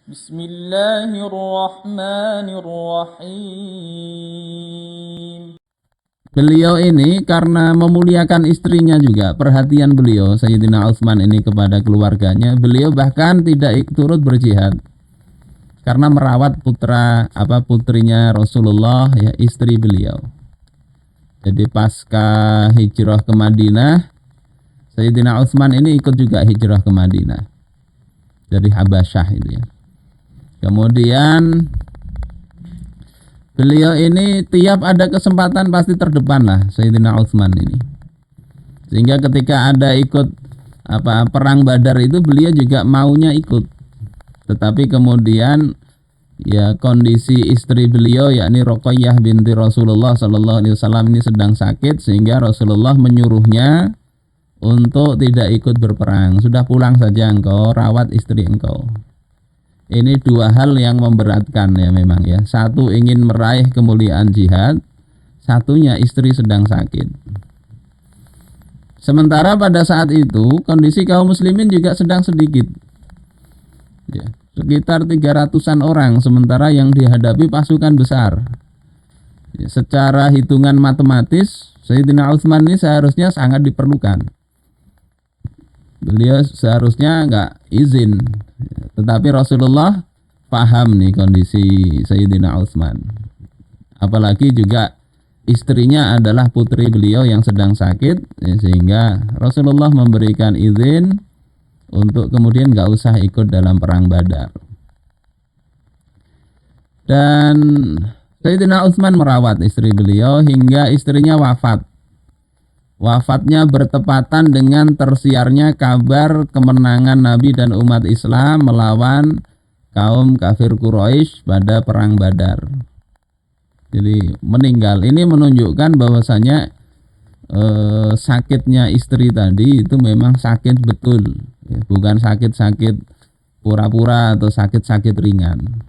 Bismillahirrahmanirrahim. Beliau ini karena memuliakan istrinya juga, perhatian beliau Sayyidina Utsman ini kepada keluarganya, beliau bahkan tidak turut berjihad karena merawat putrinya Rasulullah, ya, istri beliau. Jadi pasca hijrah ke Madinah, Sayyidina Utsman ini ikut juga hijrah ke Madinah dari Habasyah itu ya. Kemudian beliau ini tiap ada kesempatan pasti terdepan lah Sayyidina Utsman ini. Sehingga ketika ada ikut perang Badar itu beliau juga maunya ikut. Tetapi kemudian ya kondisi istri beliau yakni Ruqayyah binti Rasulullah sallallahu alaihi wasallam ini sedang sakit sehingga Rasulullah menyuruhnya untuk tidak ikut berperang. Sudah pulang saja engkau, rawat istri engkau. Ini dua hal yang memberatkan ya memang ya. Satu ingin meraih kemuliaan jihad, satunya istri sedang sakit. Sementara pada saat itu kondisi kaum muslimin juga sedang sedikit. Ya, sekitar 300-an orang sementara yang dihadapi pasukan besar. Ya, secara hitungan matematis Sayyidina Utsman ini seharusnya sangat diperlukan. Beliau seharusnya enggak izin. Tetapi Rasulullah paham nih kondisi Sayyidina Utsman. Apalagi juga istrinya adalah putri beliau yang sedang sakit, ya, sehingga Rasulullah memberikan izin untuk kemudian enggak usah ikut dalam perang Badar. Dan Sayyidina Utsman merawat istri beliau hingga istrinya wafat. Wafatnya bertepatan dengan tersiarnya kabar kemenangan Nabi dan umat Islam melawan kaum kafir Quraisy pada perang Badar. Jadi meninggal. Ini menunjukkan bahwasanya sakitnya istri tadi itu memang sakit betul, ya, bukan sakit-sakit pura-pura atau sakit-sakit ringan.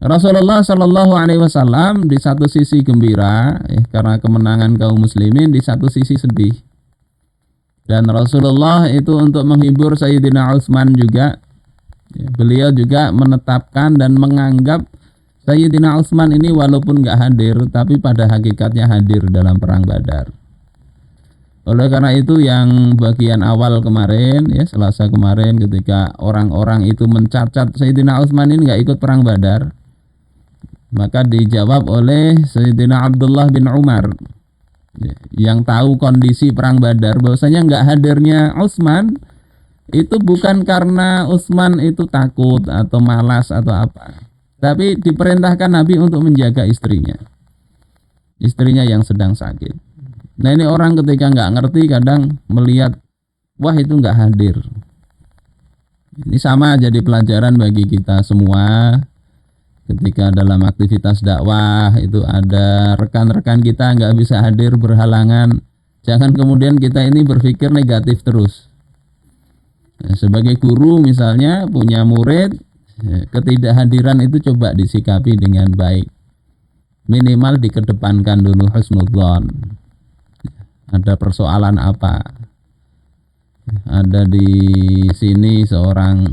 Rasulullah Shallallahu Alaihi Wasallam di satu sisi gembira karena kemenangan kaum muslimin, di satu sisi sedih. Dan Rasulullah itu untuk menghibur Sayyidina Utsman juga, beliau juga menetapkan dan menganggap Sayyidina Utsman ini walaupun nggak hadir, tapi pada hakikatnya hadir dalam perang Badar. Oleh karena itu yang bagian awal kemarin, ya Selasa kemarin, ketika orang-orang itu mencacat Sayyidina Utsman ini nggak ikut perang Badar, maka dijawab oleh Sayyidina Abdullah bin Umar yang tahu kondisi perang Badar bahwasanya nggak hadirnya Utsman itu bukan karena Utsman itu takut atau malas atau apa, tapi diperintahkan Nabi untuk menjaga istrinya yang sedang sakit. Nah ini orang ketika nggak ngerti kadang melihat wah itu nggak hadir. Ini sama jadi pelajaran bagi kita semua. Ketika dalam aktivitas dakwah itu ada rekan-rekan kita nggak bisa hadir berhalangan, jangan kemudian kita ini berpikir negatif terus. Nah, sebagai guru misalnya punya murid, ketidakhadiran itu coba disikapi dengan baik. Minimal dikedepankan dulu husnudzon. Ada persoalan apa? Ada di sini seorang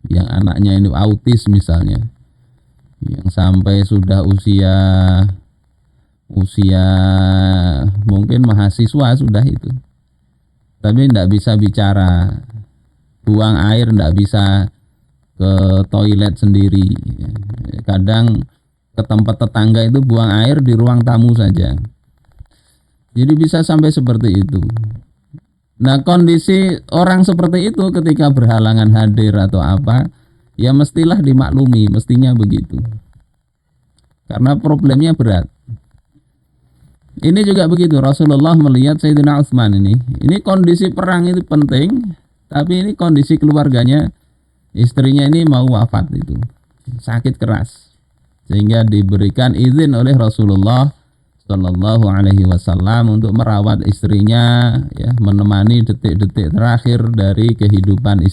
yang anaknya ini autis misalnya, yang sampai sudah usia mungkin mahasiswa sudah itu, tapi tidak bisa bicara, buang air tidak bisa ke toilet sendiri, kadang ke tempat tetangga itu buang air di ruang tamu saja, jadi bisa sampai seperti itu. Nah kondisi orang seperti itu ketika berhalangan hadir atau apa, ya mestilah dimaklumi, mestinya begitu. Karena problemnya berat. Ini juga begitu, Rasulullah melihat Sayyidina Utsman ini kondisi perang itu penting, tapi ini kondisi keluarganya, istrinya ini mau wafat itu, sakit keras. Sehingga diberikan izin oleh Rasulullah Sallallahu Alaihi Wasallam untuk merawat istrinya, ya, menemani detik-detik terakhir dari kehidupan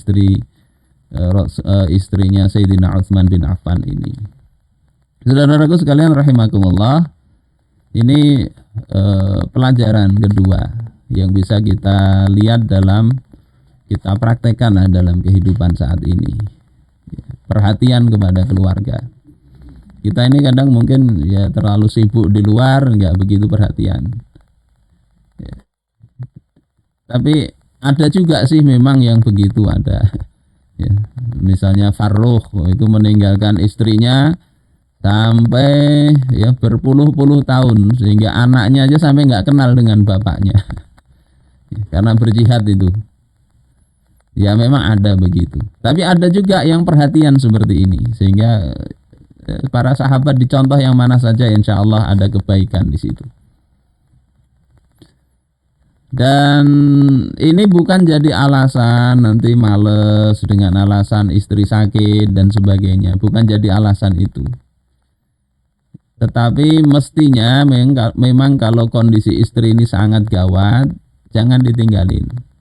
istrinya Sayyidina Utsman bin Affan ini. Saudara-saudaraku sekalian rahimakumullah, ini pelajaran kedua yang bisa kita lihat dalam kita praktekkanlah dalam kehidupan saat ini. Perhatian kepada keluarga. Kita ini kadang mungkin ya terlalu sibuk di luar, nggak begitu perhatian. Ya. Tapi ada juga sih memang yang begitu ada. Ya. Misalnya Farruh itu meninggalkan istrinya sampai ya berpuluh-puluh tahun sehingga anaknya aja sampai nggak kenal dengan bapaknya. Ya, karena berjihad itu. Ya memang ada begitu. Tapi ada juga yang perhatian seperti ini sehingga para sahabat dicontoh yang mana saja insya Allah ada kebaikan di situ. Dan ini bukan jadi alasan nanti males dengan alasan istri sakit dan sebagainya. Bukan jadi alasan itu. Tetapi mestinya memang kalau kondisi istri ini sangat gawat, jangan ditinggalin.